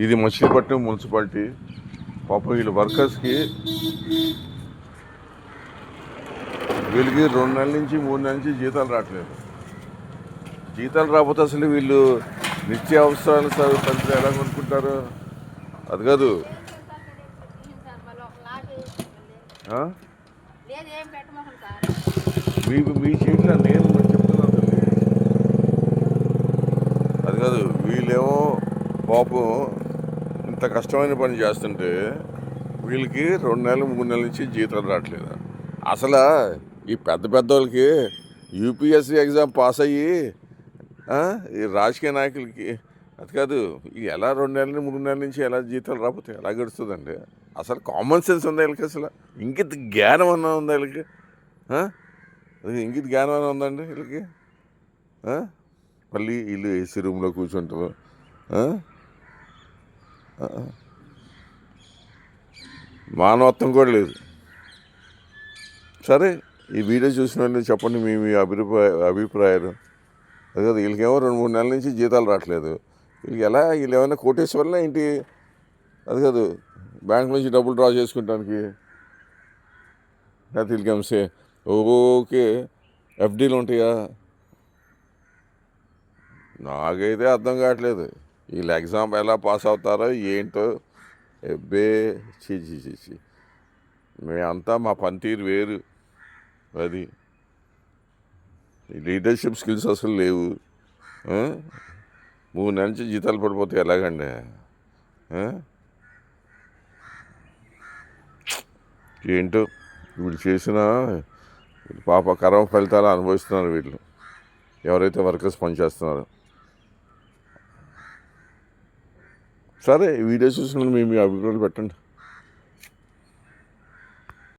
ఇది మచిలీపట్నం మున్సిపాలిటీ. పాపం వీళ్ళ వర్కర్స్కి వీళ్ళకి 2 నెలల నుంచి 3 నెలల నుంచి జీతాలు రావట్లేదు. జీతాలు రాకపోతే అసలు వీళ్ళు నిత్యావసరాలు సరుకులు ఎలా కొనుక్కుంటారు? అది కాదు, మీ చేతిలో నేను చెప్తున్నాను తల్లి. అది కాదు, వీళ్ళేమో పాపం ఇంత కష్టమైన పని చేస్తుంటే వీళ్ళకి 2 నెలలు 3 నెలల నుంచి జీతాలు రావట్లేదు. అసలు ఈ పెద్ద వాళ్ళకి యూపీఎస్సీ ఎగ్జామ్ పాస్ అయ్యి ఈ రాజకీయ నాయకులకి అది కాదు, ఎలా 2 నెలలు 3 నెలల నుంచి ఎలా జీతాలు రాకపోతే ఎలా గడుస్తుందండి? అసలు కామన్ సెన్స్ ఉందా వీళ్ళకి? అసలు ఇంకిత జ్ఞానం అన్నా ఉందా వీళ్ళకి? ఇంకిత జ్ఞానం అన్నా ఉందండి వీళ్ళకి? మళ్ళీ వీళ్ళు ఏసీ రూమ్లో కూర్చుంటారు. మానవత్వం కూడా లేదు. సరే, ఈ వీడియో చూసిన వాళ్ళు చెప్పండి మీ అభిప్రాయాలు. అది కదా, వీళ్ళకేమో 2-3 నెలల నుంచి జీతాలు రావట్లేదు. వీళ్ళు ఏమైనా కోటేశ్వర్లా ఏంటి? అది కాదు, బ్యాంక్ నుంచి డబ్బులు డ్రా చేసుకుంటానికి లేకపోతే వీళ్ళకేమో ఓకే ఎఫ్డీలు ఉంటాయా? నాకైతే అర్థం కావట్లేదు. వీళ్ళు ఎగ్జామ్ ఎలా పాస్ అవుతారో ఏంటో. ఎబ్బే చీ, మేమంతా మా పనితీరు వేరు. అది లీడర్షిప్ స్కిల్స్ అసలు లేవు. 3 నెలల నుంచి జీతాలు పడిపోతే ఎలాగండి? ఏంటో వీళ్ళు చేసిన పాప కర్మ ఫలితాలు అనుభవిస్తున్నారు వీళ్ళు, ఎవరైతే వర్కర్స్ పనిచేస్తున్నారో. సరే, ఈ వీడియో చూసిన మీ అభిప్రాయాలు పెట్టండి.